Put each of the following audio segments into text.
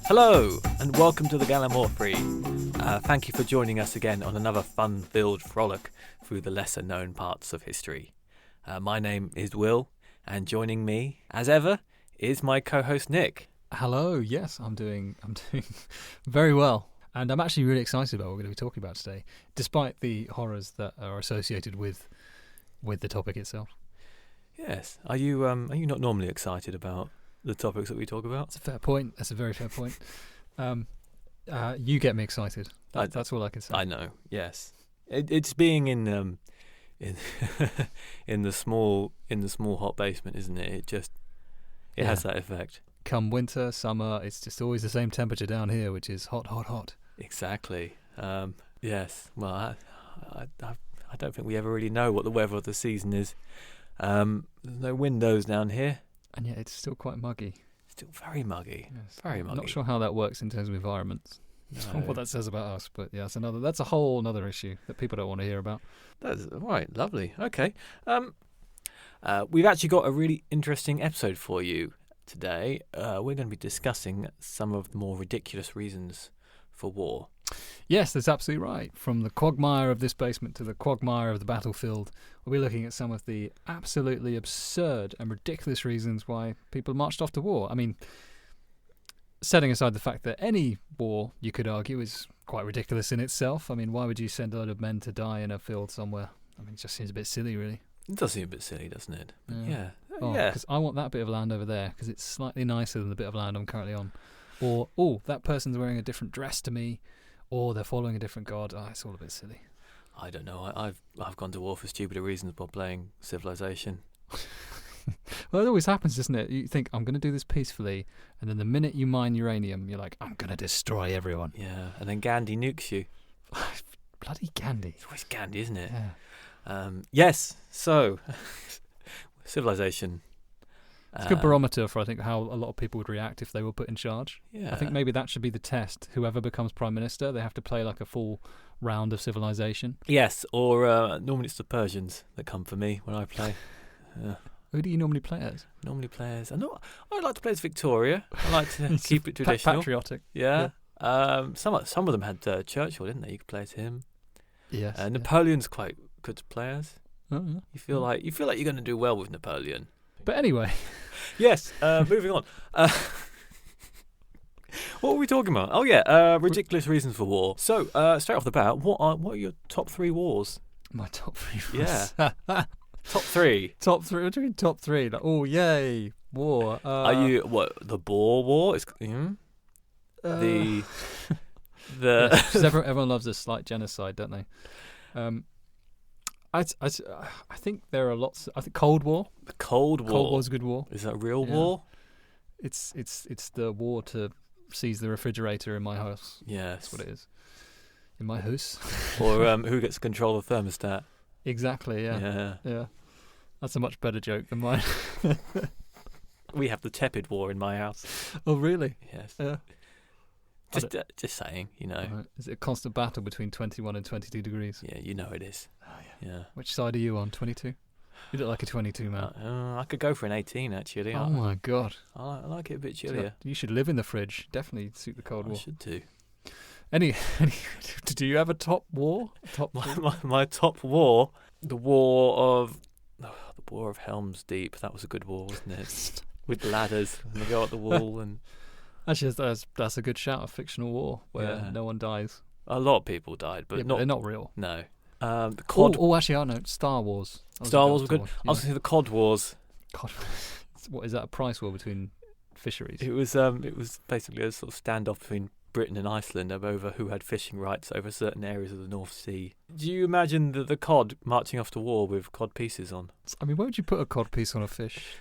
Hello and welcome to the Gallimaufry. Thank you for joining us again on another fun-filled frolic through the lesser-known parts of history. My name is Will, and joining me, as ever, is my co-host Nick. Hello, yes, I'm doing very well. And I'm actually really excited about what we're going to be talking about today, despite the horrors that are associated with the topic itself. Yes. Are you not normally excited about the topics that we talk about? That's a fair point. That's a very fair point. You get me excited. That's all I can say. I know. Yes. It's being in in the small hot basement, isn't it? It has that effect. Come winter, summer, it's just always the same temperature down here, which is hot, hot, hot. Exactly. Yes. Well, I don't think we ever really know what the weather of the season is. There's no windows down here. And yet it's still quite muggy. Still very muggy. Yes. Very muggy. I'm not sure how that works in terms of environments. No. What that says about us, but yeah, that's a whole other issue that people don't want to hear about. That's right. Lovely. Okay. We've actually got a really interesting episode for you today. We're going to be discussing some of the more ridiculous reasons for war. Yes, that's absolutely right. From the quagmire of this basement to the quagmire of the battlefield, we'll be looking at some of the absolutely absurd and ridiculous reasons why people marched off to war. I mean, setting aside the fact that any war, you could argue, is quite ridiculous in itself. I mean, why would you send a load of men to die in a field somewhere? I mean, it just seems a bit silly, really. It does seem a bit silly, doesn't it? Yeah. Yeah. Because I want that bit of land over there because it's slightly nicer than the bit of land I'm currently on. Or, that person's wearing a different dress to me. Or they're following a different god. It's all a bit silly. I don't know. I've gone to war for stupider reasons by playing Civilization. Well, it always happens, doesn't it? You think, I'm going to do this peacefully, and then the minute you mine uranium, you're like, I'm going to destroy everyone. Yeah, and then Gandhi nukes you. Bloody Gandhi. It's always Gandhi, isn't it? Yeah. Yes, so, Civilization. It's a good barometer for, I think, how a lot of people would react if they were put in charge. Yeah. I think maybe that should be the test. Whoever becomes Prime Minister, they have to play like a full round of Civilization. Yes, or normally it's the Persians that come for me when I play. Who do you normally play as? Normally players. I like to play as Victoria. I like to keep it traditional. Patriotic. Yeah. Some of them had Churchill, didn't they? You could play as him. Yes. Napoleon's quite good to play as. Oh, yeah. You feel like you're going to do well with Napoleon. But anyway. Yes. Moving on. What were we talking about? Oh yeah. Ridiculous reasons for war. So straight off the bat, what are your top 3 wars? My top 3 wars. Yeah. Top 3. Top 3. What do you mean top 3? Like, oh, yay, war. Are you the Boer War? The yeah, everyone loves a slight genocide, don't they? I think there are lots. I think Cold War. The Cold War. Cold War's a good war. Is that a real war? It's the war to seize the refrigerator in my house. Yes, that's what it is. In my house. Or who gets control of the thermostat? Exactly. Yeah. That's a much better joke than mine. We have the tepid war in my house. Oh, really? Yes. Yeah. Just saying, you know. Right. Is it a constant battle between 21 and 22 degrees? Yeah, you know it is. Oh, yeah. Yeah. Which side are you on? 22? You look like a 22 man. I could go for an 18 actually. Oh my god. I like it a bit chillier. You should live in the fridge. Definitely suit the Cold War. I should too. Do you have a top war? My top war, the War of Helm's Deep. That was a good war, wasn't it? With ladders and they go up the wall and. Actually, that's a good shout of fictional war where no one dies. A lot of people died, but they're not real. No. The COD. Actually, I know. Star Wars. Star Wars was good. I was going to say the COD Wars. COD. What is that? A price war between fisheries? It was basically a sort of standoff between Britain and Iceland over who had fishing rights over certain areas of the North Sea. Do you imagine the cod marching off to war with cod pieces on? I mean, why would you put a cod piece on a fish?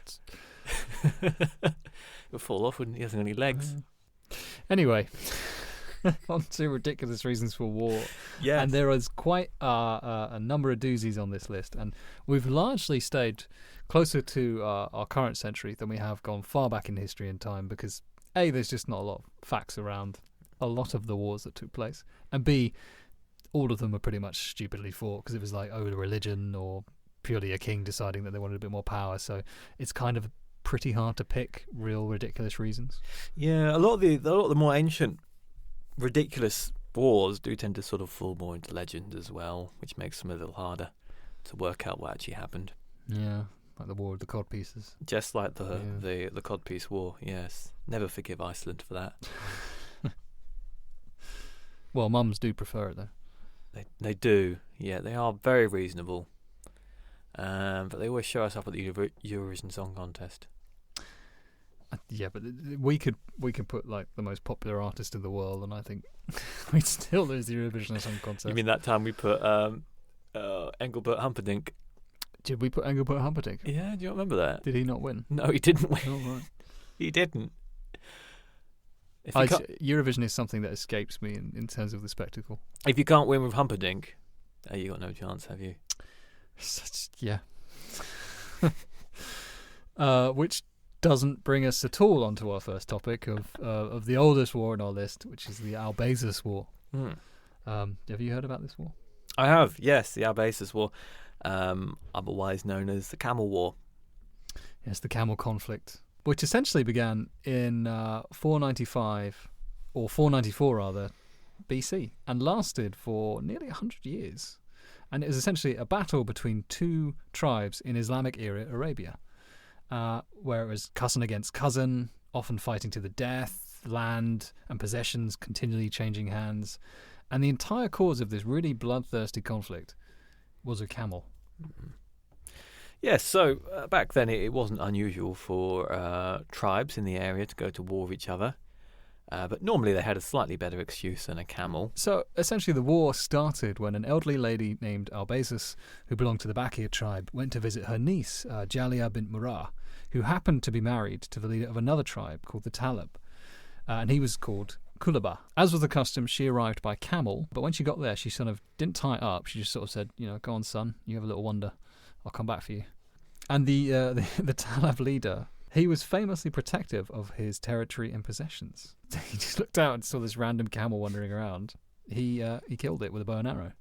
It'll fall off, wouldn't it? He hasn't got any legs. Anyway, on to ridiculous reasons for war. Yeah. And there is quite a number of doozies on this list. And we've largely stayed closer to our current century than we have gone far back in history and time because, A, there's just not a lot of facts around a lot of the wars that took place. And B, all of them were pretty much stupidly fought because it was like, the religion or purely a king deciding that they wanted a bit more power. So it's kind of pretty hard to pick real ridiculous reasons. Yeah, a lot of the more ancient ridiculous wars do tend to sort of fall more into legend as well, which makes them a little harder to work out what actually happened. Yeah, like the War of the Codpieces. Just like the Codpiece War, yes. Never forgive Iceland for that. Well, mums do prefer it, though. They do, yeah. They are very reasonable. But they always show us up at the Eurovision Song Contest. Yeah, but we could put like the most popular artist in the world, and I think we'd still lose the Eurovision Song Contest. You mean that time we put Engelbert Humperdinck? Did we put Engelbert Humperdinck? Yeah, do you remember that? Did he not win? No, he didn't win. Oh, right. He didn't. Eurovision is something that escapes me in terms of the spectacle. If you can't win with Humperdinck, you got no chance, have you? Yeah. Which doesn't bring us at all onto our first topic of the oldest war on our list, which is the Albazus War. Have you heard about this war? I have, yes, the Albazus War, otherwise known as the Camel War. Yes, the Camel Conflict, which essentially began in 495, or 494 rather, BC, and lasted for nearly 100 years. And it was essentially a battle between two tribes in Islamic era Arabia, where it was cousin against cousin, often fighting to the death, land and possessions continually changing hands. And the entire cause of this really bloodthirsty conflict was a camel. Yes, so back then it wasn't unusual for tribes in the area to go to war with each other. But normally they had a slightly better excuse than a camel. So essentially the war started when an elderly lady named Albazus, who belonged to the Bakir tribe, went to visit her niece, Jalia bint Murrah, who happened to be married to the leader of another tribe called the Talib. And he was called Kulaba. As was the custom, she arrived by camel, but when she got there, she sort of didn't tie it up. She just sort of said, go on, son, you have a little wander. I'll come back for you. And the Talib leader, he was famously protective of his territory and possessions. He just looked out and saw this random camel wandering around. He killed it with a bow and arrow.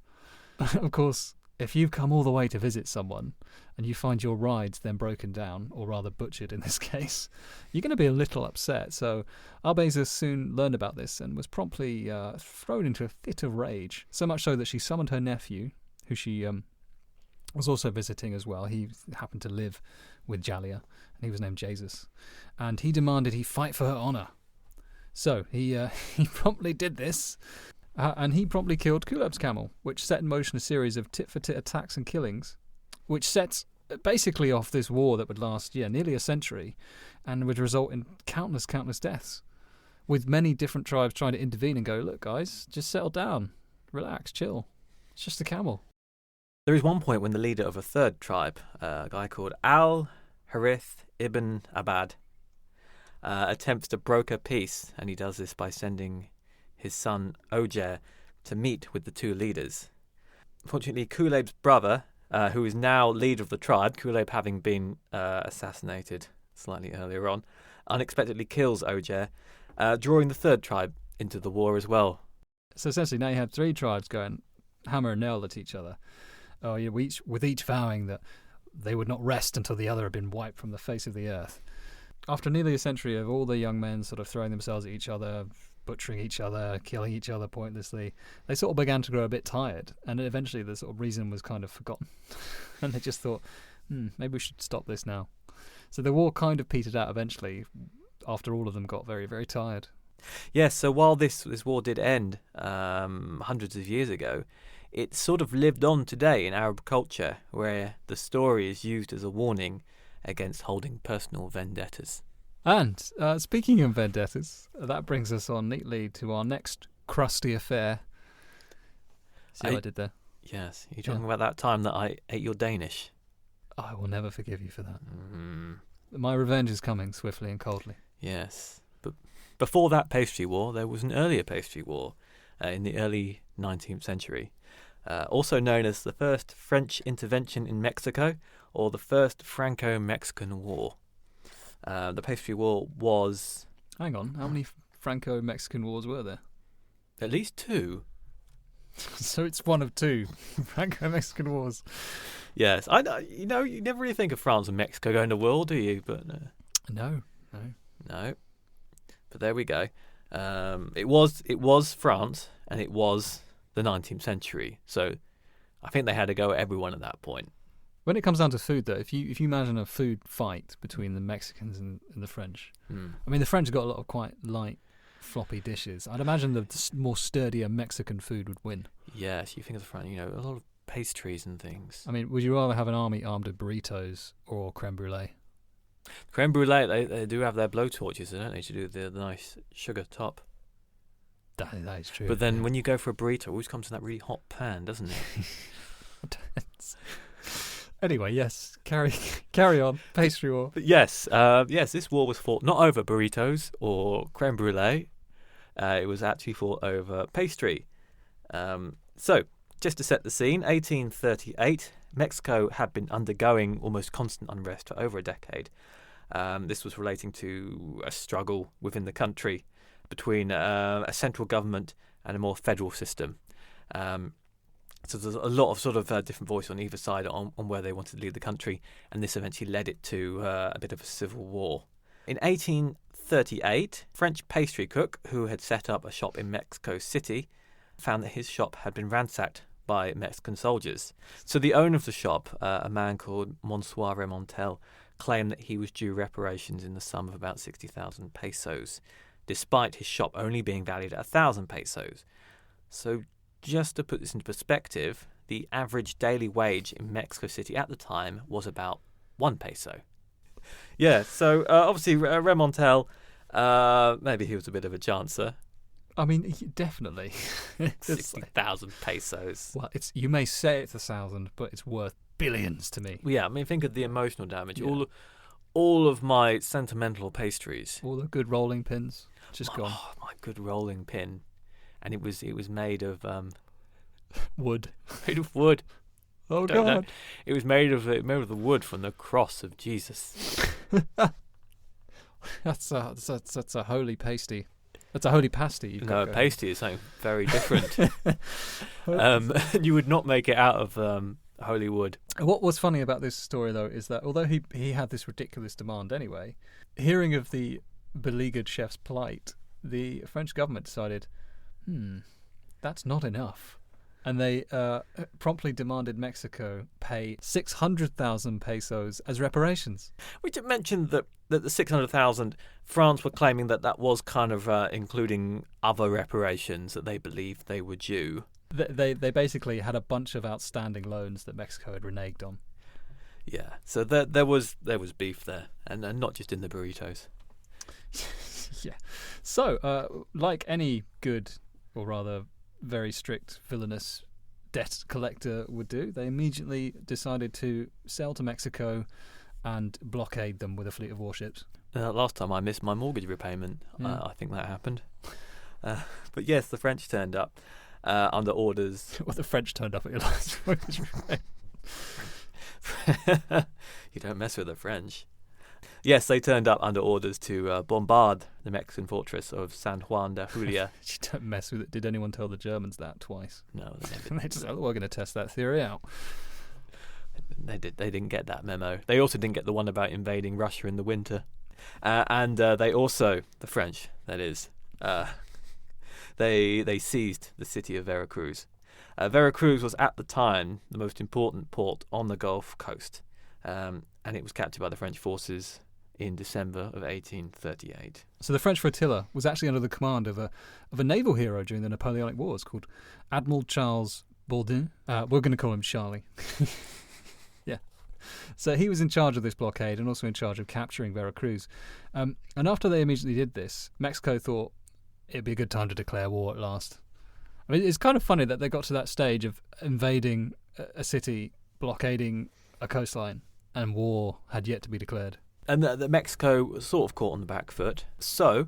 Of course, if you've come all the way to visit someone and you find your rides then broken down, or rather butchered in this case, you're going to be a little upset. So Albazus soon learned about this and was promptly thrown into a fit of rage, so much so that she summoned her nephew, who she was also visiting as well. He happened to live with Jalia, and he was named Jesus. And he demanded he fight for her honour. So he promptly did this, and he promptly killed Kulab's camel, which set in motion a series of tit-for-tit attacks and killings, which sets basically off this war that would last, nearly a century, and would result in countless deaths, with many different tribes trying to intervene and go, look, guys, just settle down, relax, chill. It's just a camel. There is one point when the leader of a third tribe, a guy called Al-Harith ibn Abad, attempts to broker peace, and he does this by sending his son Ojer to meet with the two leaders. Fortunately, Kuleb's brother, who is now leader of the tribe, Kuleb having been assassinated slightly earlier on, unexpectedly kills Ojer, drawing the third tribe into the war as well. So essentially now you had three tribes going hammer and nail at each other. With each vowing that they would not rest until the other had been wiped from the face of the earth. After nearly a century of all the young men sort of throwing themselves at each other, butchering each other, killing each other pointlessly, they sort of began to grow a bit tired, and eventually the sort of reason was kind of forgotten. And they just thought, maybe we should stop this now. So the war kind of petered out eventually, after all of them got very, very tired. Yes, so while this war did end hundreds of years ago, it sort of lived on today in Arab culture, where the story is used as a warning against holding personal vendettas. And speaking of vendettas, that brings us on neatly to our next crusty affair. See what I did there? Yes, you're talking about that time that I ate your Danish. I will never forgive you for that. My revenge is coming swiftly and coldly. Yes, but before that pastry war, there was an earlier pastry war in the early 19th century. Also known as the first French intervention in Mexico, or the first Franco-Mexican War. The pastry war was... Hang on, how many Franco-Mexican wars were there? At least two. So it's one of two Franco-Mexican wars. Yes, you never really think of France and Mexico going to war, do you? But No. No. But there we go. It was France, and it was the 19th century. So I think they had to go at everyone at that point. When it comes down to food, though, if you imagine a food fight between the Mexicans and the French, I mean, the French got a lot of quite light, floppy dishes. I'd imagine the more sturdier Mexican food would win. Yes, you think of the front, a lot of pastries and things. I mean, would you rather have an army armed with burritos or creme brulee? Creme brulee, they do have their blowtorches, don't they, to do the nice sugar top. That is true. But then when you go for a burrito, it always comes in that really hot pan, doesn't it? Anyway, yes, carry on. Pastry war. But yes, this war was fought not over burritos or creme brulee. It was actually fought over pastry. So, just to set the scene, 1838, Mexico had been undergoing almost constant unrest for over a decade. This was relating to a struggle within the country between a central government and a more federal system. So there's a lot of sort of different voice on either side on where they wanted to lead the country, and this eventually led it to a bit of a civil war. In 1838, French pastry cook who had set up a shop in Mexico City found that his shop had been ransacked by Mexican soldiers. So the owner of the shop, a man called Monsieur Remontel, claimed that he was due reparations in the sum of about 60,000 pesos, despite his shop only being valued at 1,000 pesos. So just to put this into perspective, the average daily wage in Mexico City at the time was about 1 peso. Yeah, so obviously Remontel, maybe he was a bit of a chancer. I mean, definitely. 60,000 pesos. Well, you may say it's 1,000, but it's worth billions to me. Yeah, I mean, think of the emotional damage. Yeah. All of my sentimental pastries. All the good rolling pins, just gone. Oh, my good rolling pin. And it was made of wood. Made of wood. Oh God! It was made of the wood from the cross of Jesus. That's a holy pasty. That's a holy pasty. No, pasty is something very different. You would not make it out of holy wood. What was funny about this story, though, is that although he had this ridiculous demand anyway, hearing of the beleaguered chef's plight, the French government decided, that's not enough. And they promptly demanded Mexico pay 600,000 pesos as reparations. We just mentioned that the 600,000, France were claiming that was kind of including other reparations that they believed they were due. They basically had a bunch of outstanding loans that Mexico had reneged on. Yeah, so there was beef there, and not just in the burritos. Yeah. So, like any good, or rather very strict, villainous debt collector would do, they immediately decided to sail to Mexico and blockade them with a fleet of warships. Last time I missed my mortgage repayment. I think that happened. But yes, the French turned up under orders. Well, the French turned up at your last mortgage repayment. You don't mess with the French. Yes, they turned up under orders to bombard the Mexican fortress of San Juan de Julia. You don't mess with it. Did anyone tell the Germans that twice? No, they just said, we're going to test that theory out. They didn't get that memo. They also didn't get the one about invading Russia in the winter. And they also, the French, that is, they seized the city of Veracruz. Veracruz was at the time the most important port on the Gulf Coast, and it was captured by the French forces in December of 1838. So the French flotilla was actually under the command of a naval hero during the Napoleonic Wars called Admiral Charles Bourdin. We're going to call him Charlie. Yeah. So he was in charge of this blockade and also in charge of capturing Veracruz. And after they immediately did this, Mexico thought it'd be a good time to declare war at last. I mean, it's kind of funny that they got to that stage of invading a city, blockading a coastline, and war had yet to be declared. And that Mexico was sort of caught on the back foot. So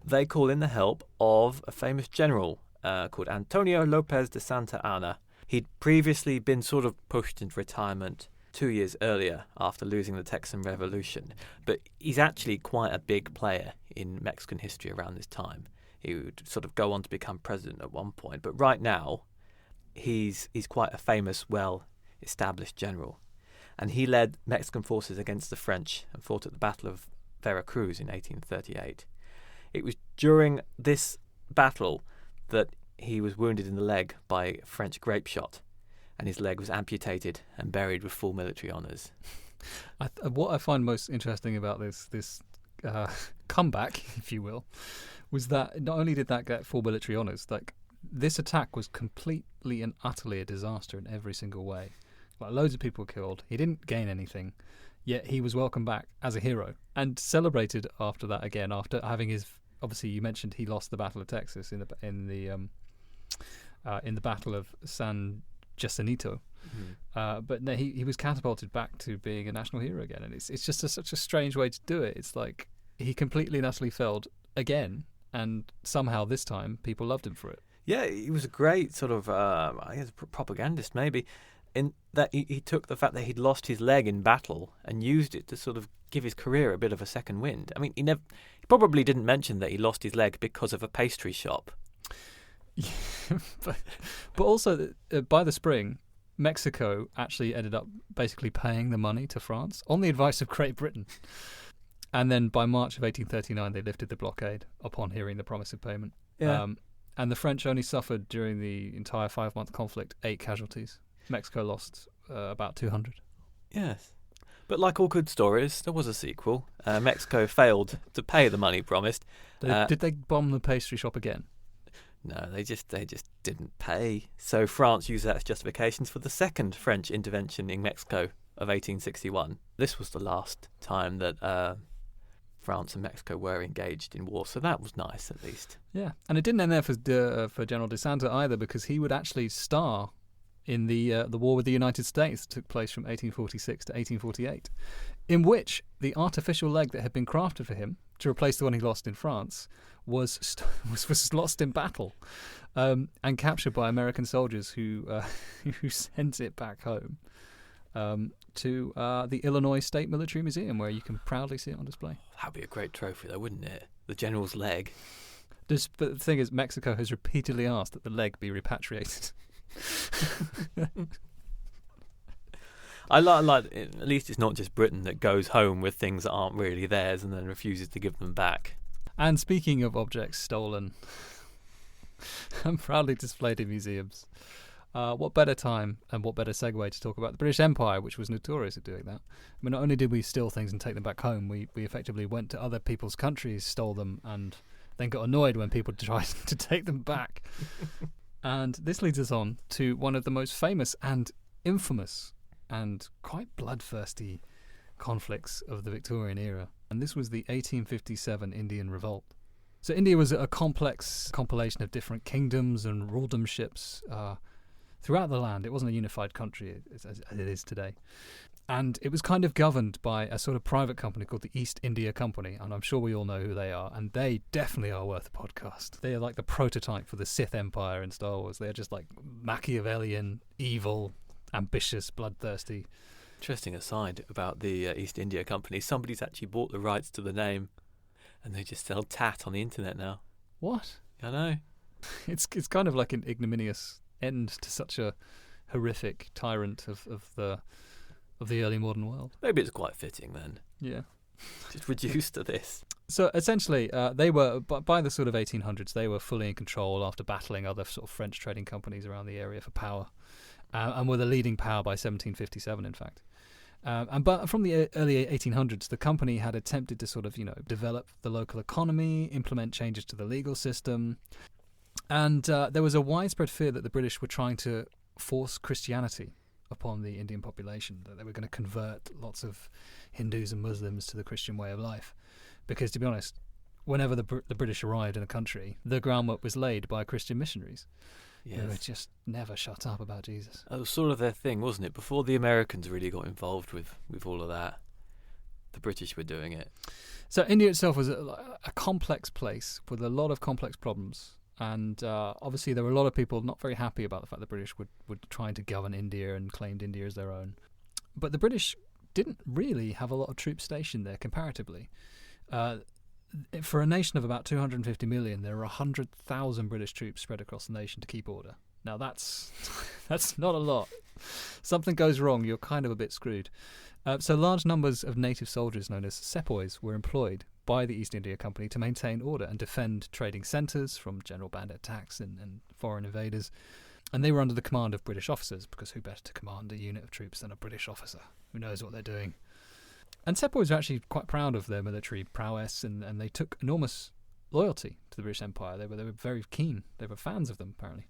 they called in the help of a famous general called Antonio Lopez de Santa Anna. He'd previously been sort of pushed into retirement 2 years earlier after losing the Texan Revolution. But he's actually quite a big player in Mexican history around this time. He would sort of go on to become president at one point. But right now, he's quite a famous, well-established general. And he led Mexican forces against the French and fought at the Battle of Veracruz in 1838. It was during this battle that he was wounded in the leg by French grape shot, and his leg was amputated and buried with full military honours. What I find most interesting about this comeback, if you will, was that not only did that get full military honours, like this attack was completely and utterly a disaster in every single way. Like loads of people killed. He didn't gain anything, yet he was welcomed back as a hero and celebrated after that again. After having his, obviously you mentioned he lost the Battle of Texas in the Battle of San Jacinto. But no, he was catapulted back to being a national hero again, and it's just such a strange way to do it. It's like he completely and utterly failed again, and somehow this time people loved him for it. Yeah, he was a great sort of, I guess, propagandist maybe, in that he took the fact that he'd lost his leg in battle and used it to sort of give his career a bit of a second wind. I mean, he probably didn't mention that he lost his leg because of a pastry shop. Yeah, but also by the spring, Mexico actually ended up basically paying the money to France on the advice of Great Britain. And then by March of 1839, they lifted the blockade upon hearing the promise of payment. Yeah. And the French only suffered during the entire 5-month conflict 8 casualties. Mexico lost about 200. Yes. But like all good stories, there was a sequel. Mexico failed to pay the money promised. Did they bomb the pastry shop again? No, they just didn't pay. So France used that as justifications for the second French intervention in Mexico of 1861. This was the last time that France and Mexico were engaged in war, so that was nice at least. Yeah, and it didn't end there for General de Santa either, because he would actually star in the war with the United States that took place from 1846 to 1848, in which the artificial leg that had been crafted for him to replace the one he lost in France was lost in battle and captured by American soldiers who sent it back home to the Illinois State Military Museum, where you can proudly see it on display. That'd be a great trophy, though, wouldn't it? The general's leg. But the thing is, Mexico has repeatedly asked that the leg be repatriated. I like at least it's not just Britain that goes home with things that aren't really theirs and then refuses to give them back. And speaking of objects stolen and proudly displayed in museums, what better time and what better segue to talk about the British Empire, which was notorious at doing that. I mean, not only did we steal things and take them back home, we effectively went to other people's countries, stole them, and then got annoyed when people tried to take them back. And this leads us on to one of the most famous and infamous and quite bloodthirsty conflicts of the Victorian era. And this was the 1857 Indian Revolt. So India was a complex compilation of different kingdoms and rulerdomships throughout the land. It wasn't a unified country as it is today. And it was kind of governed by a sort of private company called the East India Company, and I'm sure we all know who they are, and they definitely are worth a podcast. They are like the prototype for the Sith Empire in Star Wars. They're just like Machiavellian, evil, ambitious, bloodthirsty. Interesting aside about the East India Company. Somebody's actually bought the rights to the name, and they just sell tat on the internet now. What? I know. It's kind of like an ignominious end to such a horrific tyrant of the early modern world. Maybe it's quite fitting then. Yeah. Just reduced to this. So essentially, they were, by the sort of 1800s, they were fully in control after battling other sort of French trading companies around the area for power, and were the leading power by 1757, in fact. But from the early 1800s, the company had attempted to sort of, develop the local economy, implement changes to the legal system, and there was a widespread fear that the British were trying to force Christianity upon the Indian population, that they were going to convert lots of Hindus and Muslims to the Christian way of life. Because, to be honest, whenever the British arrived in a country, the groundwork was laid by Christian missionaries. Yes. Who would just never shut up about Jesus. That was sort of their thing, wasn't it? Before the Americans really got involved with all of that, the British were doing it. So India itself was a complex place with a lot of complex problems. And obviously there were a lot of people not very happy about the fact the British would try to govern India and claimed India as their own. But the British didn't really have a lot of troops stationed there comparatively. For a nation of about 250 million, there are 100,000 British troops spread across the nation to keep order. Now that's not a lot. Something goes wrong, you're kind of a bit screwed. So large numbers of native soldiers known as sepoys were employed by the East India Company to maintain order and defend trading centres from general bandit attacks and foreign invaders. And they were under the command of British officers, because who better to command a unit of troops than a British officer who knows what they're doing? And sepoys were actually quite proud of their military prowess, and they took enormous loyalty to the British Empire. They were very keen. They were fans of them, apparently.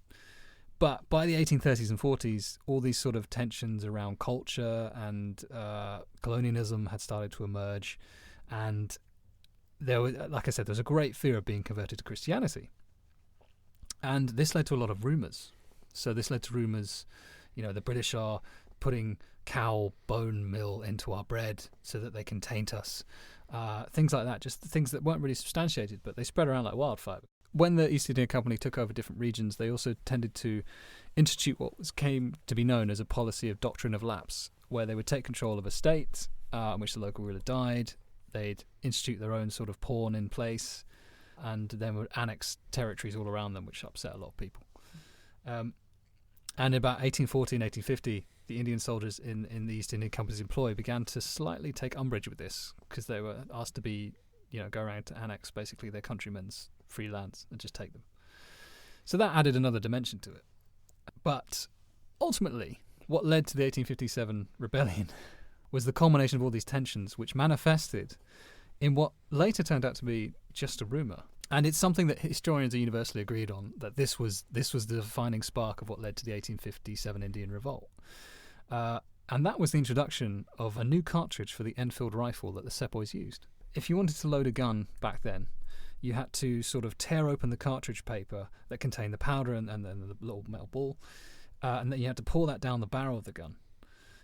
But by the 1830s and 40s, all these sort of tensions around culture and colonialism had started to emerge. And there was, like I said, there was a great fear of being converted to Christianity. And this led to a lot of rumours. So this led to rumours, the British are putting cow bone meal into our bread so that they can taint us. Things like that, just things that weren't really substantiated, but they spread around like wildfire. When the East India Company took over different regions, they also tended to institute what came to be known as a policy of doctrine of lapse, where they would take control of a state in which the local ruler died. They'd institute their own sort of pawn in place, and then would annex territories all around them, which upset a lot of people. And about 1840 and 1850, the Indian soldiers in the East India Company's employ began to slightly take umbrage with this, because they were asked to be, go around to annex basically their countrymen's free lands and just take them. So that added another dimension to it. But ultimately, what led to the 1857 rebellion was the culmination of all these tensions, which manifested in what later turned out to be just a rumour. And it's something that historians are universally agreed on, that this was the defining spark of what led to the 1857 Indian Revolt. And that was the introduction of a new cartridge for the Enfield rifle that the sepoys used. If you wanted to load a gun back then, you had to sort of tear open the cartridge paper that contained the powder and then the little metal ball, and then you had to pour that down the barrel of the gun.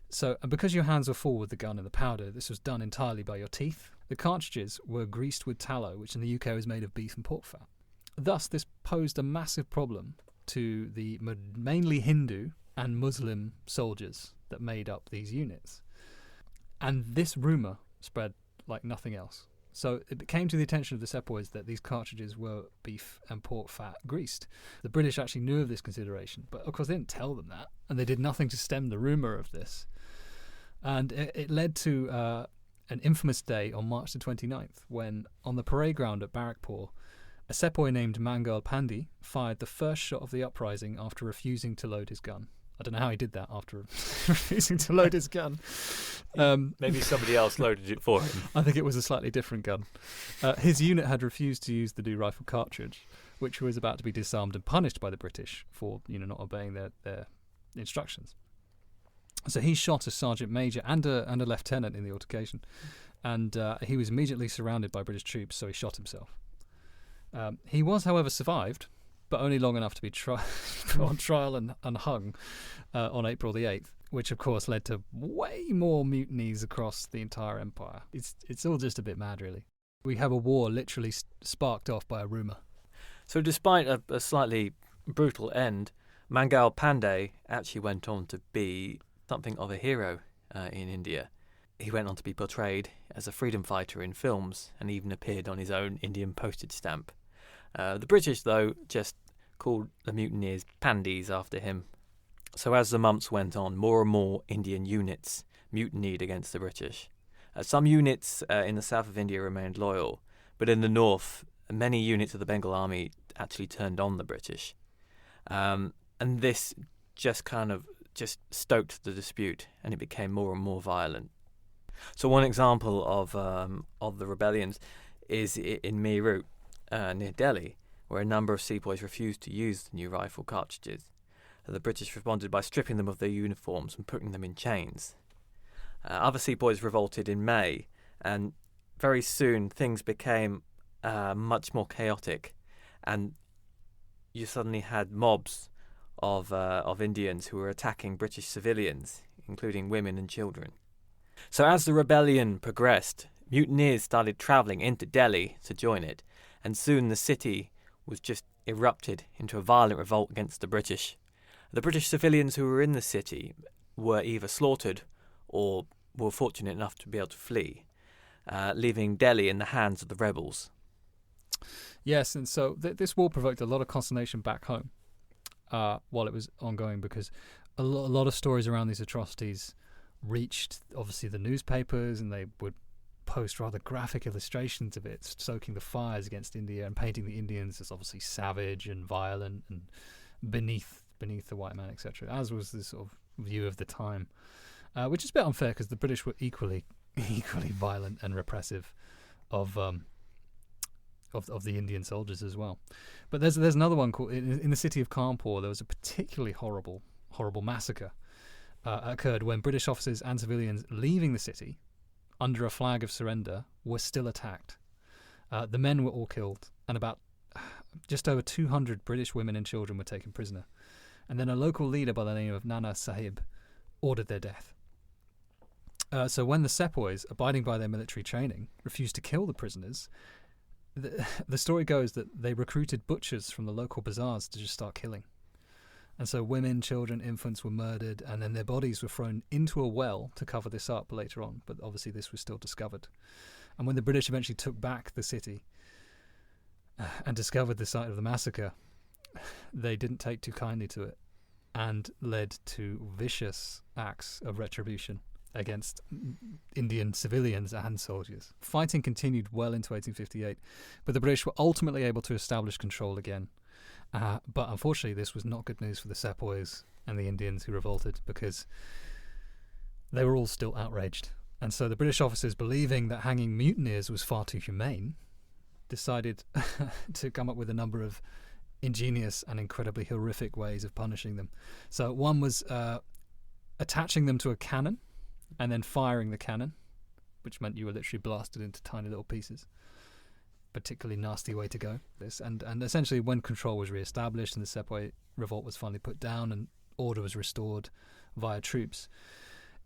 So, and because your hands were full with the gun and the powder, this was done entirely by your teeth. The cartridges were greased with tallow, which in the UK was made of beef and pork fat. Thus, this posed a massive problem to the mainly Hindu and Muslim soldiers that made up these units. And this rumour spread like nothing else. So it came to the attention of the sepoys that these cartridges were beef and pork fat greased. The British actually knew of this consideration, but of course they didn't tell them that, and they did nothing to stem the rumour of this. And it led to an infamous day on March the 29th, when on the parade ground at Barrackpore, a sepoy named Mangal Pandey fired the first shot of the uprising after refusing to load his gun. I don't know how he did that after refusing to load his gun. Maybe somebody else loaded it for him. I think it was a slightly different gun. His unit had refused to use the new rifle cartridge, which was about to be disarmed and punished by the British for not obeying their instructions. So he shot a sergeant major and a lieutenant in the altercation, and he was immediately surrounded by British troops, so he shot himself. He was, however, survived, but only long enough to be put on trial and hung on April the 8th, which of course led to way more mutinies across the entire empire. It's all just a bit mad, really. We have a war literally sparked off by a rumour. So despite a slightly brutal end, Mangal Pandey actually went on to be something of a hero in India. He went on to be portrayed as a freedom fighter in films and even appeared on his own Indian postage stamp. The British, though, just called the mutineers Pandeys after him. So as the months went on, more and more Indian units mutinied against the British. Some units in the south of India remained loyal, but in the north, many units of the Bengal Army actually turned on the British. And this just stoked the dispute, and it became more and more violent. So one example of the rebellions is in Meerut, near Delhi, where a number of sepoys refused to use the new rifle cartridges. The British responded by stripping them of their uniforms and putting them in chains. Other sepoys revolted in May, and very soon things became much more chaotic, and you suddenly had mobs of Indians who were attacking British civilians, including women and children. So as the rebellion progressed, mutineers started travelling into Delhi to join it, and soon the city was just erupted into a violent revolt against the British. The British civilians who were in the city were either slaughtered or were fortunate enough to be able to flee, leaving Delhi in the hands of the rebels. Yes, and so this war provoked a lot of consternation back home while it was ongoing, because a lot of stories around these atrocities reached, obviously, the newspapers, and they would post rather graphic illustrations of it, stoking the fires against India and painting the Indians as obviously savage and violent and beneath the white man, etc., as was the sort of view of the time, which is a bit unfair because the British were equally violent and repressive of the Indian soldiers as well. But there's another one called in the city of Kanpur. There was a particularly horrible massacre occurred when British officers and civilians leaving the city under a flag of surrender were still attacked. The men were all killed, and about just over 200 British women and children were taken prisoner. And then a local leader by the name of Nana Sahib ordered their death. So when the sepoys, abiding by their military training, refused to kill the prisoners, the story goes that they recruited butchers from the local bazaars to just start killing. And so women, children, infants were murdered, and then their bodies were thrown into a well to cover this up later on. But obviously this was still discovered. And when the British eventually took back the city and discovered the site of the massacre, they didn't take too kindly to it and led to vicious acts of retribution against Indian civilians and soldiers. Fighting continued well into 1858, but the British were ultimately able to establish control again. But unfortunately, this was not good news for the sepoys and the Indians who revolted, because they were all still outraged. And so the British officers, believing that hanging mutineers was far too humane, decided to come up with a number of ingenious and incredibly horrific ways of punishing them. So one was attaching them to a cannon and then firing the cannon, which meant you were literally blasted into tiny little pieces. Particularly nasty way to go, this. And essentially when control was re-established and the Sepoy revolt was finally put down and order was restored via troops,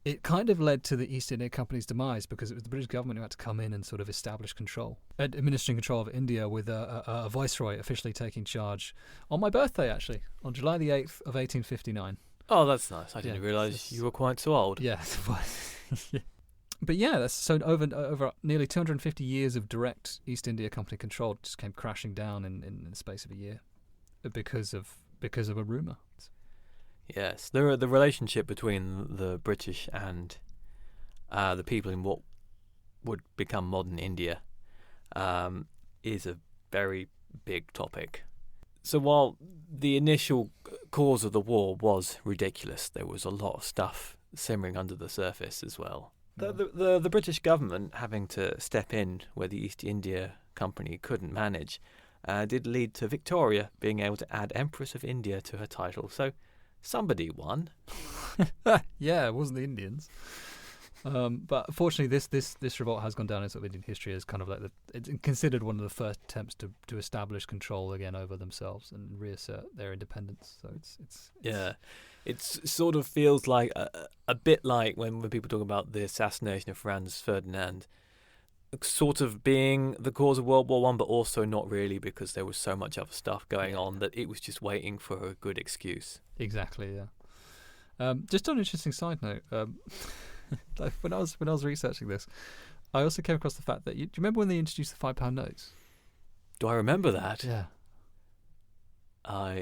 it kind of led to the East India Company's demise, because it was the British government who had to come in and sort of establish control, administering control of India, with a viceroy officially taking charge on my birthday, actually, on July the 8th of 1859. Oh, that's nice. I didn't realise you were quite so old. Yeah. But yeah, that's so over nearly 250 years of direct East India Company control just came crashing down in the space of a year because of a rumour. Yes, the relationship between the British and the people in what would become modern India is a very big topic. So while the initial cause of the war was ridiculous, there was a lot of stuff simmering under the surface as well. The British government having to step in where the East India Company couldn't manage did lead to Victoria being able to add Empress of India to her title. So somebody won. Yeah, it wasn't the Indians. But unfortunately, this revolt has gone down in sort of Indian history as kind of like it's considered one of the first attempts to establish control again over themselves and reassert their independence. So it's yeah, it sort of feels like a bit like when people talk about the assassination of Franz Ferdinand, sort of being the cause of World War I, but also not really, because there was so much other stuff going on that it was just waiting for a good excuse. Exactly. Yeah. Just on an interesting side note. When I was researching this, I also came across the fact that do you remember when they introduced the £5 notes? Do I remember that? Yeah.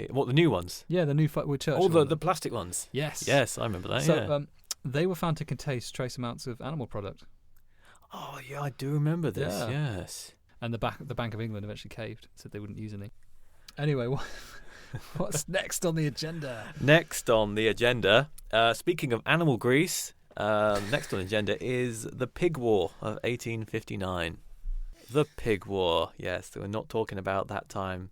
What, the new ones? Yeah, the new with Churchill. Oh, the plastic ones. Yes. Yes, I remember that. So yeah. They were found to contain trace amounts of animal product. Oh yeah, I do remember this. Yeah. Yes. And the Bank of England eventually caved, said they wouldn't use any. Anyway, what's next on the agenda? Next on the agenda, speaking of animal grease. Next on the agenda is the Pig War of 1859. The Pig War, yes. We're not talking about that time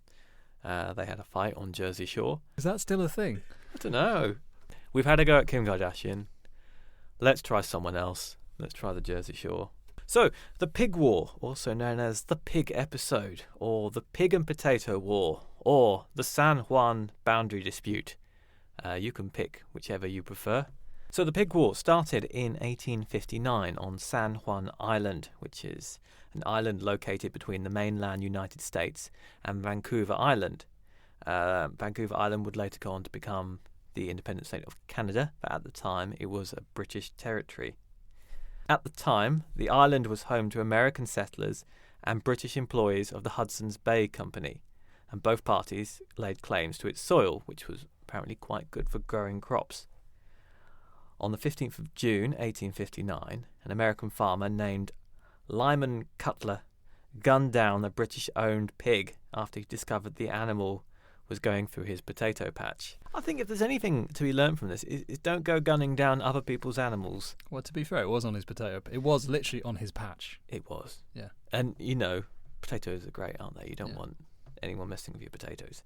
they had a fight on Jersey Shore. Is that still a thing? I don't know. We've had a go at Kim Kardashian. Let's try someone else. Let's try the Jersey Shore. So, the Pig War, also known as the Pig Episode, or the Pig and Potato War, or the San Juan Boundary Dispute. You can pick whichever you prefer. So the Pig War started in 1859 on San Juan Island, which is an island located between the mainland United States and Vancouver Island. Vancouver Island would later go on to become the independent state of Canada, but at the time it was a British territory. At the time, the island was home to American settlers and British employees of the Hudson's Bay Company, and both parties laid claims to its soil, which was apparently quite good for growing crops. On the 15th of June 1859, an American farmer named Lyman Cutler gunned down a British-owned pig after he discovered the animal was going through his potato patch. I think if there's anything to be learned from this, is don't go gunning down other people's animals. Well, to be fair, it was on his potato. It was literally on his patch. It was. Yeah. And, potatoes are great, aren't they? You don't want anyone messing with your potatoes.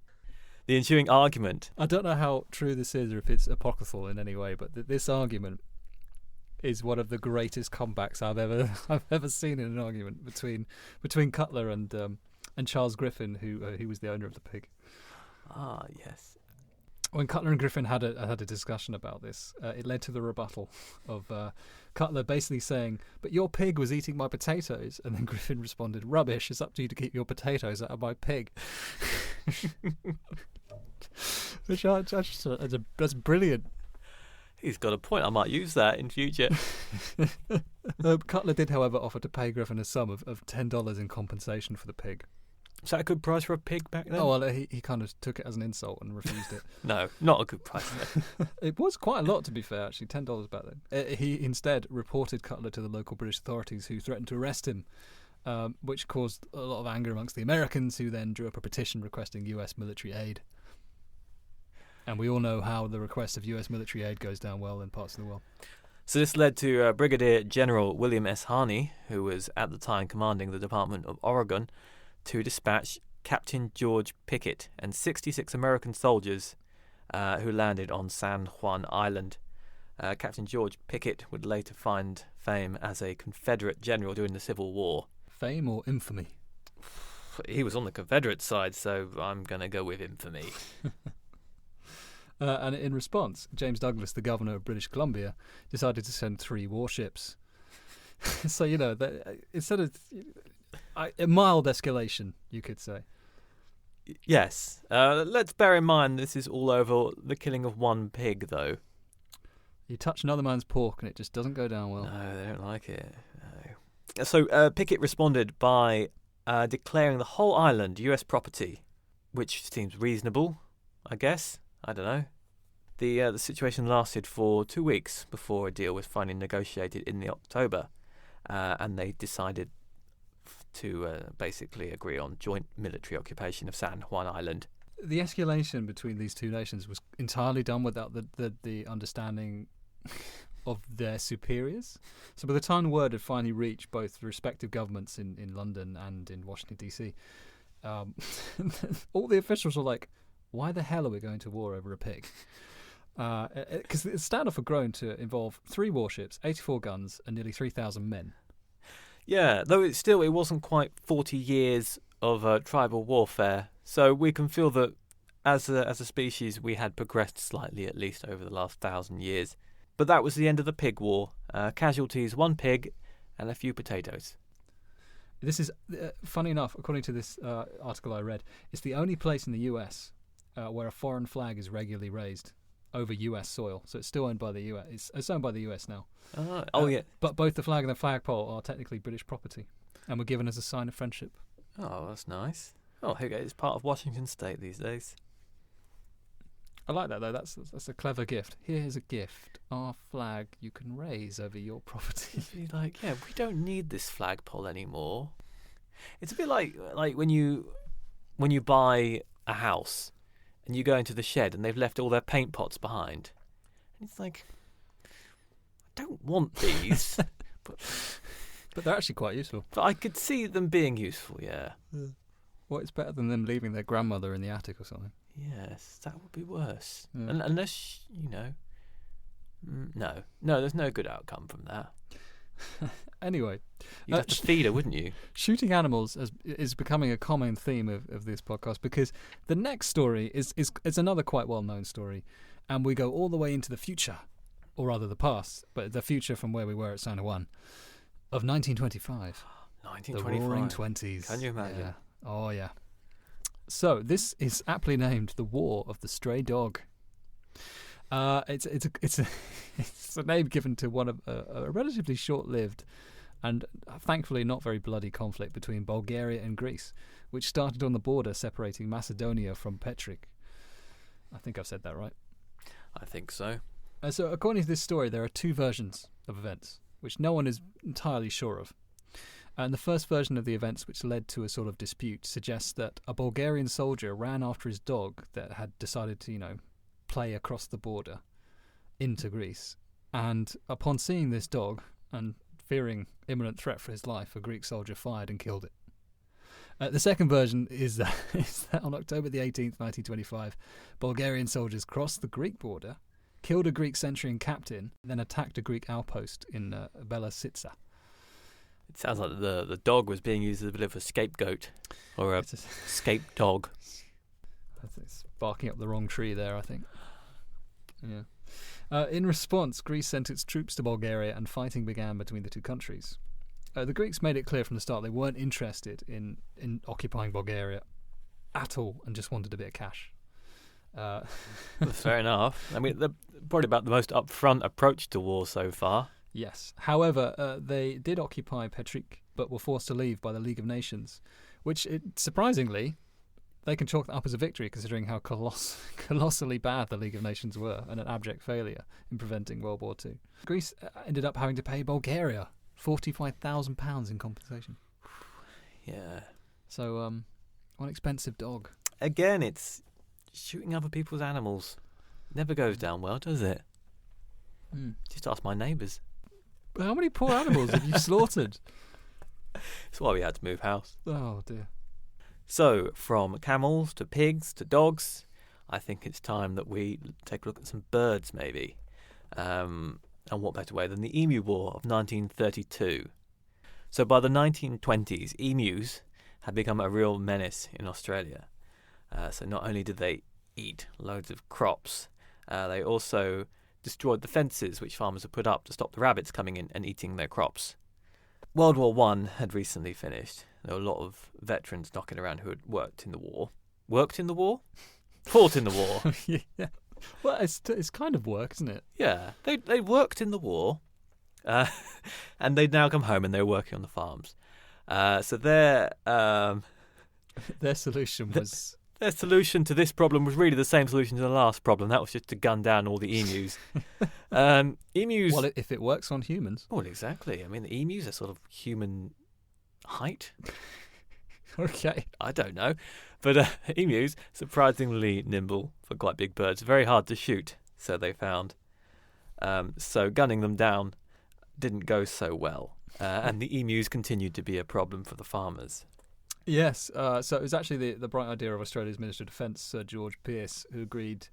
The ensuing argument... I don't know how true this is or if it's apocryphal in any way, but this argument is one of the greatest comebacks I've ever seen in an argument between Cutler and Charles Griffin, who was the owner of the pig. Ah, yes. When Cutler and Griffin had a discussion about this, it led to the rebuttal of Cutler basically saying, "But your pig was eating my potatoes," and then Griffin responded, "Rubbish! It's up to you to keep your potatoes out of my pig." Which that's brilliant. He's got a point. I might use that in future. Cutler did, however, offer to pay Griffin a sum of $10 in compensation for the pig. Is that a good price for a pig back then? Oh, well, he kind of took it as an insult and refused it. No, not a good price. It was quite a lot, to be fair, actually, $10 back then. He instead reported Cutler to the local British authorities, who threatened to arrest him, which caused a lot of anger amongst the Americans, who then drew up a petition requesting US military aid. And we all know how the request of US military aid goes down well in parts of the world. So this led to Brigadier General William S. Harney, who was at the time commanding the Department of Oregon, to dispatch Captain George Pickett and 66 American soldiers who landed on San Juan Island. Captain George Pickett would later find fame as a Confederate general during the Civil War. Fame or infamy? He was on the Confederate side, so I'm going to go with infamy. And in response, James Douglas, the governor of British Columbia, decided to send 3 warships. So, instead of a mild escalation, you could say. Yes. Let's bear in mind this is all over the killing of one pig, though. You touch another man's pork and it just doesn't go down well. No, they don't like it. No. So Pickett responded by declaring the whole island US property, which seems reasonable, I guess. I don't know. The situation lasted for 2 weeks before a deal was finally negotiated in the October, and they decided to basically agree on joint military occupation of San Juan Island. The escalation between these two nations was entirely done without the understanding of their superiors. So by the time the word had finally reached both the respective governments in London and in Washington, D.C., all the officials were like, why the hell are we going to war over a pig? Because the standoff had grown to involve 3 warships, 84 guns, and nearly 3,000 men. Yeah, though it wasn't quite 40 years of tribal warfare, so we can feel that as a species we had progressed slightly, at least over the last 1,000 years. But that was the end of the pig war. Casualties, 1 pig and a few potatoes. This is, funny enough, according to this article I read, it's the only place in the US where a foreign flag is regularly raised over US soil. So it's still owned by the US. It's owned by the US now. Yeah. But both the flag and the flagpole are technically British property and were given as a sign of friendship. Oh, that's nice. Oh, okay, it's part of Washington State these days. I like that, though. That's a clever gift. Here's a gift. Our flag you can raise over your property. You're like, yeah, we don't need this flagpole anymore. It's a bit like when you buy a house and you go into the shed and they've left all their paint pots behind. And it's like, I don't want these. But they're actually quite useful. But I could see them being useful, yeah. Well, it's better than them leaving their grandmother in the attic or something. Yes, that would be worse. Yeah. Unless, no, there's no good outcome from that. Anyway. You'd have to feed her, wouldn't you? Shooting animals is becoming a common theme of this podcast, because the next story is another quite well-known story, and we go all the way into the future, or rather the past, but the future from where we were at San Juan, of 1925. 1925. The Roaring Twenties. Can you imagine? Yeah. Oh, yeah. So this is aptly named the War of the Stray Dog. It's a name given to one of a relatively short-lived and thankfully not very bloody conflict between Bulgaria and Greece, which started on the border separating Macedonia from Petric. I think I've said that right. I think so. So according to this story, there are two versions of events, which no one is entirely sure of. And the first version of the events, which led to a sort of dispute, suggests that a Bulgarian soldier ran after his dog that had decided to, play across the border into Greece. And upon seeing this dog and fearing imminent threat for his life, a Greek soldier fired and killed it. The second version is that on October the 18th, 1925, Bulgarian soldiers crossed the Greek border, killed a Greek sentry and captain, then attacked a Greek outpost in Belasitsa. It sounds like the dog was being used as a bit of a scapegoat, or a scape dog. It's barking up the wrong tree there, I think. Yeah. In response, Greece sent its troops to Bulgaria, and fighting began between the two countries. The Greeks made it clear from the start they weren't interested in occupying Bulgaria at all, and just wanted a bit of cash. Fair enough. I mean, they're probably about the most upfront approach to war so far. Yes. However, they did occupy Petrik, but were forced to leave by the League of Nations, which, surprisingly, they can chalk that up as a victory, considering how colossally bad the League of Nations were, and an abject failure in preventing World War II. Greece ended up having to pay Bulgaria £45,000 in compensation. Yeah. So, one expensive dog. Again, it's shooting other people's animals. Never goes down well, does it? Just ask my neighbours. How many poor animals have you slaughtered? That's why we had to move house. Oh, dear. So, from camels to pigs to dogs, I think it's time that we take a look at some birds, maybe. And what better way than the Emu War of 1932. So by the 1920s, emus had become a real menace in Australia. So not only did they eat loads of crops, they also destroyed the fences which farmers had put up to stop the rabbits coming in and eating their crops. World War I had recently finished. There were a lot of veterans knocking around who had worked in the war. Worked in the war? Fought in the war. Yeah. Well, it's kind of work, isn't it? Yeah. They worked in the war, and they'd now come home and they were working on the farms. So their solution was... Their solution to this problem was really the same solution to the last problem. That was just to gun down all the emus. Emus... Well, if it works on humans. Well, exactly. I mean, the emus are sort of human height. Okay. I don't know. But emus, surprisingly nimble for quite big birds. Very hard to shoot, so they found. So gunning them down didn't go so well. And the emus continued to be a problem for the farmers. Yes, so it was actually the bright idea of Australia's Minister of Defence, Sir George Pearce, who agreed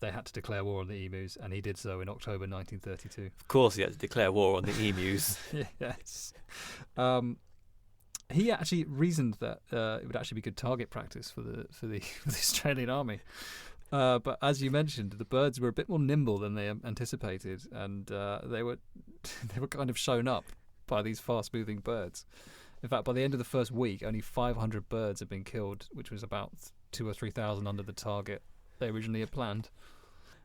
they had to declare war on the emus, and he did so in October 1932. Of course he had to declare war on the emus. Yes. He actually reasoned that it would actually be good target practice for the Australian army. But as you mentioned, the birds were a bit more nimble than they anticipated, and they were kind of shown up by these fast-moving birds. In fact, by the end of the first week, only 500 birds had been killed, which was about 2,000 or 3,000 under the target they originally had planned.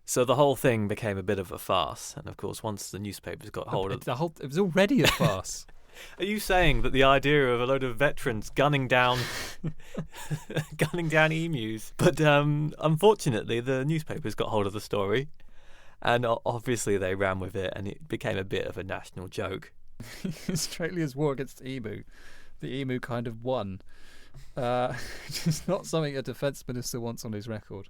So the whole thing became a bit of a farce, and of course, once the newspapers got hold of it was already a farce. Are you saying that the idea of a load of veterans gunning down emus? But unfortunately, the newspapers got hold of the story, and obviously they ran with it, and it became a bit of a national joke. Australia's war against the emu kind of won. Which is not something a defence minister wants on his record.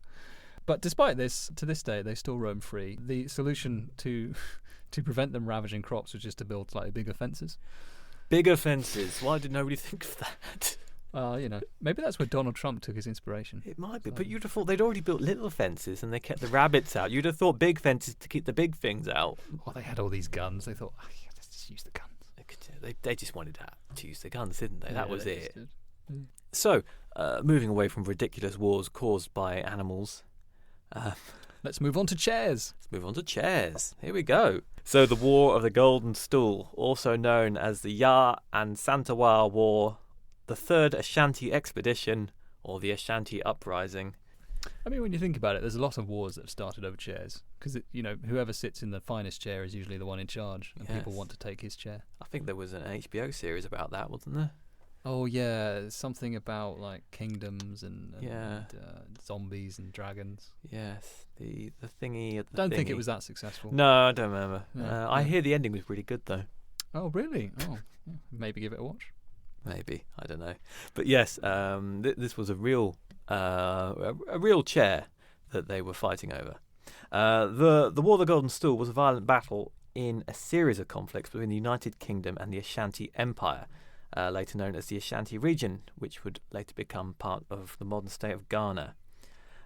But despite this, to this day, they still roam free. The solution to prevent them ravaging crops was just to build slightly bigger fences. Bigger fences? Why did nobody think of that? Maybe that's where Donald Trump took his inspiration. It might be, but you'd have thought they'd already built little fences and they kept the rabbits out. You'd have thought big fences to keep the big things out. Well, they had all these guns. They thought, let's just use the guns. They just wanted to use the guns, didn't they? That was it. So, moving away from ridiculous wars caused by animals, let's move on to chairs. Here we go. So the War of the Golden Stool, also known as the Yar and Santawa War, the Third Ashanti Expedition, or the Ashanti Uprising. I mean, when you think about it, there's a lot of wars that have started over chairs. Because, whoever sits in the finest chair is usually the one in charge, and people want to take his chair. I think there was an HBO series about that, wasn't there? Oh yeah, something about like kingdoms and Yeah. zombies and dragons. Yes, the thingy at the Don't think it thingy. was that successful. No, I don't remember. No, I no. hear the ending was really good though. Oh really? Oh, yeah. Maybe give it a watch. Maybe, I don't know. But yes, this was a real chair that they were fighting over. The War of the Golden Stool was a violent battle in a series of conflicts between the United Kingdom and the Ashanti Empire, later known as the Ashanti region, which would later become part of the modern state of Ghana.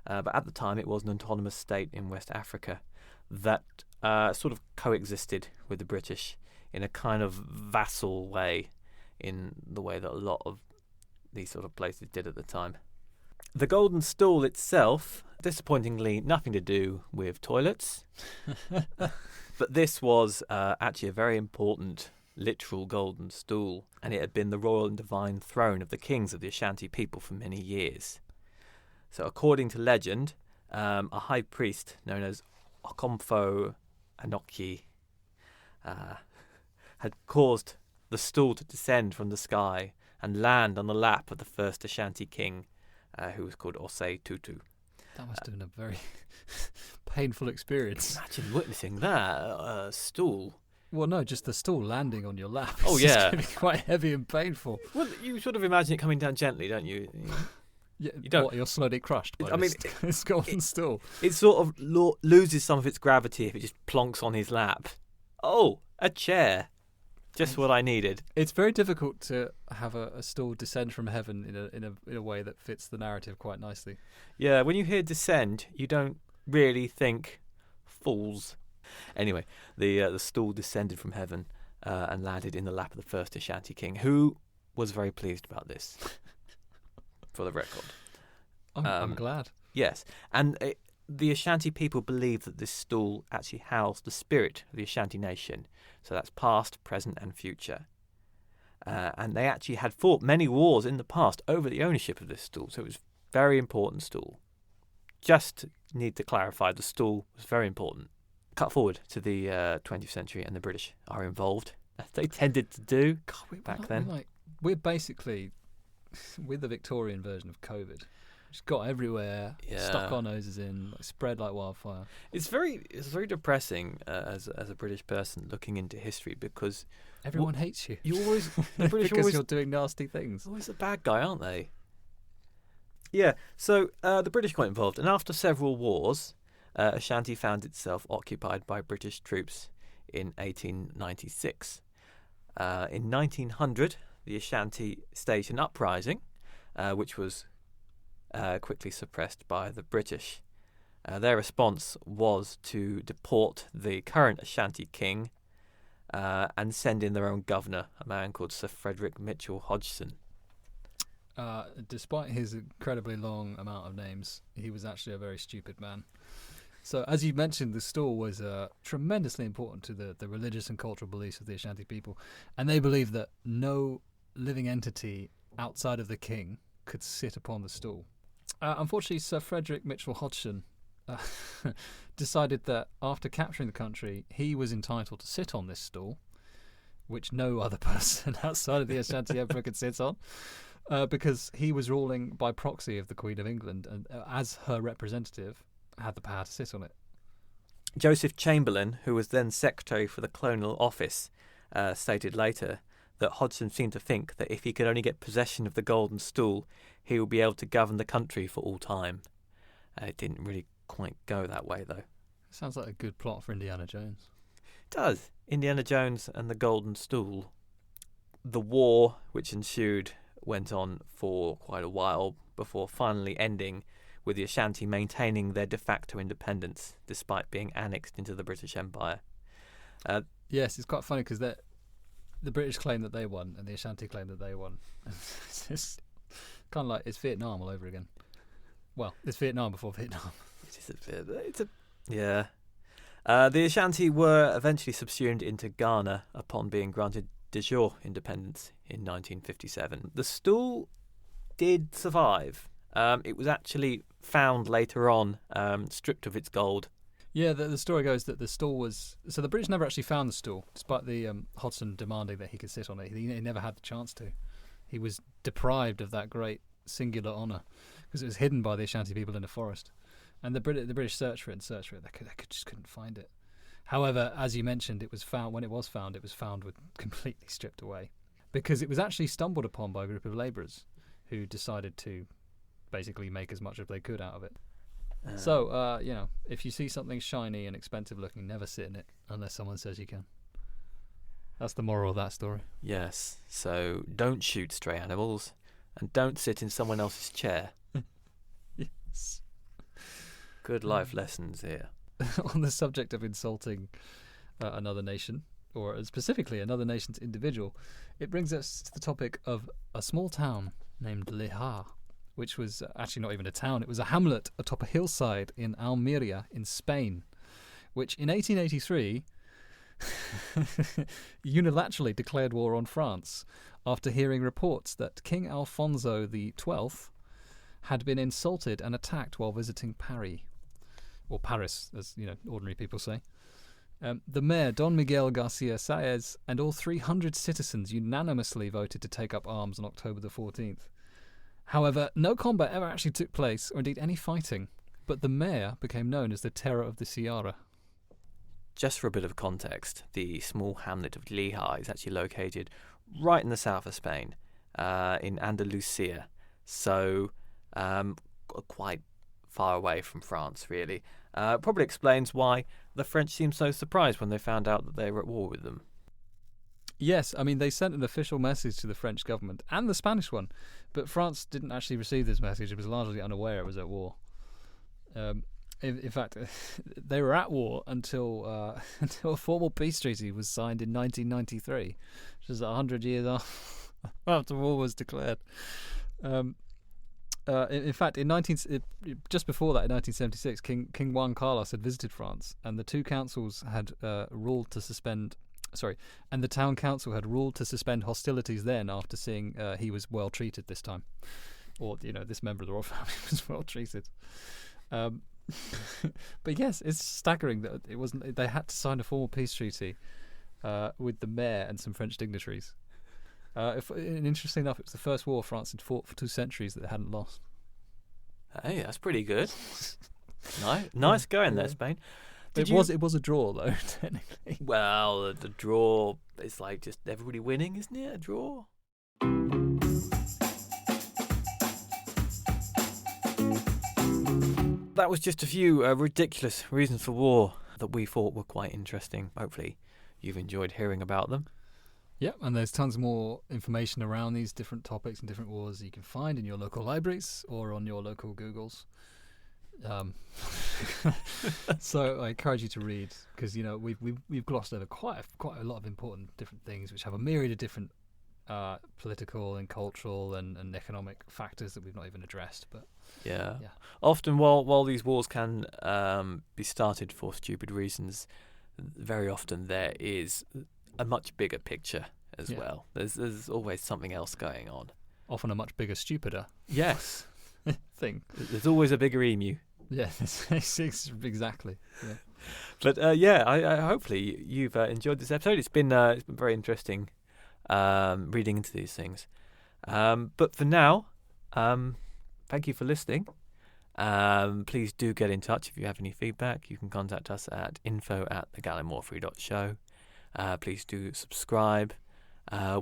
But at the time, it was an autonomous state in West Africa that sort of coexisted with the British in a kind of vassal way, in the way that a lot of these sort of places did at the time. The Golden Stool itself, disappointingly, nothing to do with toilets. But this was actually a very important literal golden stool, and it had been the royal and divine throne of the kings of the Ashanti people for many years. So according to legend, a high priest known as Okomfo Anoki had caused the stool to descend from the sky and land on the lap of the first Ashanti king, who was called Osei Tutu. That must have been a very painful experience. Imagine witnessing that stool. Well, no, just the stool landing on your lap. Oh, It's yeah. just going to be quite heavy and painful. Well, you sort of imagine it coming down gently, don't you? Yeah, You don't- what, you're slowly crushed by I mean, this golden stool. It sort of loses some of its gravity if it just plonks on his lap. Oh, a chair. Just what I needed. It's very difficult to have a stool descend from heaven in a way that fits the narrative quite nicely. Yeah, when you hear descend, you don't really think fools. Anyway, the stool descended from heaven and landed in the lap of the first Ashanti king, who was very pleased about this, for the record. I'm glad. Yes, and the Ashanti people believe that this stool actually housed the spirit of the Ashanti nation. So that's past, present, and future. And they actually had fought many wars in the past over the ownership of this stool. So it was a very important stool. Just need to clarify, the stool was very important. Cut forward to the 20th century, and the British are involved, as they tended to do back then. We're basically the Victorian version of COVID. Just got everywhere, stuck our noses in, spread like wildfire. It's very depressing as a British person looking into history, because everyone hates you. You always the British because always you're doing nasty things. Always the bad guy, aren't they? Yeah. So the British got involved, and after several wars, Ashanti found itself occupied by British troops in 1896. In 1900, the Ashanti staged an uprising, which was quickly suppressed by the British. Their response was to deport the current Ashanti king and send in their own governor, a man called Sir Frederick Mitchell Hodgson. Despite his incredibly long amount of names, he was actually a very stupid man. So, as you mentioned, the stool was tremendously important to the religious and cultural beliefs of the Ashanti people, and they believed that no living entity outside of the king could sit upon the stool. Unfortunately, Sir Frederick Mitchell Hodgson decided that after capturing the country, he was entitled to sit on this stool, which no other person outside of the Ashanti Emperor could sit on, because he was ruling by proxy of the Queen of England, and as her representative, had the power to sit on it. Joseph Chamberlain, who was then Secretary for the Colonial Office, stated later that Hodgson seemed to think that if he could only get possession of the golden stool, he would be able to govern the country for all time. It didn't really quite go that way, though. Sounds like a good plot for Indiana Jones. It does. Indiana Jones and the Golden Stool. The war which ensued went on for quite a while before finally ending with the Ashanti maintaining their de facto independence despite being annexed into the British Empire. Yes, it's quite funny because the British claim that they won and the Ashanti claim that they won. It's kind of like it's Vietnam all over again. Well, it's Vietnam before Vietnam. Yeah. The Ashanti were eventually subsumed into Ghana upon being granted de jure independence in 1957. The stool did survive. It was actually found later on, stripped of its gold. Yeah, the story goes that the stool was... So the British never actually found the stool, despite the Hodgson demanding that he could sit on it. He never had the chance to. he was deprived of that great singular honour because it was hidden by the Ashanti people in the forest. And the British searched for it. They just couldn't find it. However, as you mentioned, it was found with completely stripped away, because it was actually stumbled upon by a group of labourers who decided to basically make as much as they could out of it. So, if you see something shiny and expensive looking, never sit in it unless someone says you can. That's the moral of that story. Yes, so don't shoot stray animals and don't sit in someone else's chair. Yes. Good life lessons here. On the subject of insulting another nation, or specifically another nation's individual, it brings us to the topic of a small town named Le Havre, which was actually not even a town. It was a hamlet atop a hillside in Almeria in Spain, which in 1883 unilaterally declared war on France after hearing reports that King Alfonso XII had been insulted and attacked while visiting Paris, or Paris, as ordinary people say. The mayor, Don Miguel Garcia Saez, and all 300 citizens unanimously voted to take up arms on October the 14th. However, no combat ever actually took place, or indeed any fighting, but the mayor became known as the Terror of the Sierra. Just for a bit of context, the small hamlet of Le Havre is actually located right in the south of Spain, in Andalusia, so quite far away from France, really. Probably explains why the French seemed so surprised when they found out that they were at war with them. Yes, I mean, they sent an official message to the French government and the Spanish one, but France didn't actually receive this message. It was largely unaware it was at war. In fact, they were at war until a formal peace treaty was signed in 1993, which is 100 years after war was declared. In fact, just before that, in 1976, King Juan Carlos had visited France, and the two councils had ruled to suspend. And the town council had ruled to suspend hostilities then after seeing he was well treated this time, or this member of the royal family was well treated. But yes, it's staggering that it wasn't. They had to sign a formal peace treaty with the mayor and some French dignitaries. And interestingly enough, it was the first war France had fought for 2 centuries that they hadn't lost. Hey, that's pretty good. Nice going there, Spain. It was a draw though, technically. Well, the draw is like just everybody winning, isn't it? A draw. That was just a few ridiculous reasons for war that we thought were quite interesting. Hopefully you've enjoyed hearing about them. Yeah, and there's tons more information around these different topics and different wars you can find in your local libraries or on your local Googles. So I encourage you to read, because we've glossed over quite a lot of important different things which have a myriad of different political and cultural and economic factors that we've not even addressed. But yeah. Often while these wars can be started for stupid reasons, very often there is a much bigger picture as well. There's always something else going on. Often a much bigger, stupider yes thing. There's always a bigger emu. Yeah, exactly. Yeah. But I hopefully you've enjoyed this episode. It's been very interesting reading into these things. But for now, thank you for listening. Please do get in touch if you have any feedback. You can contact us at info@thegallimaufry.show. Please do subscribe.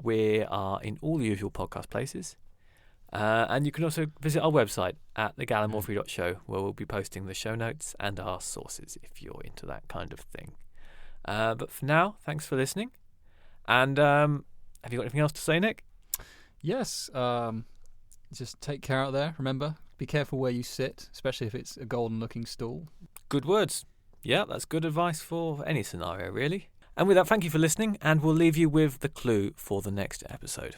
We are in all the usual podcast places. And you can also visit our website at thegallimaufry.show, where we'll be posting the show notes and our sources if you're into that kind of thing. But for now, thanks for listening. And have you got anything else to say, Nick? Yes. Just take care out there. Remember, be careful where you sit, especially if it's a golden-looking stool. Good words. Yeah, that's good advice for any scenario, really. And with that, thank you for listening, and we'll leave you with the clue for the next episode.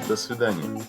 До свидания.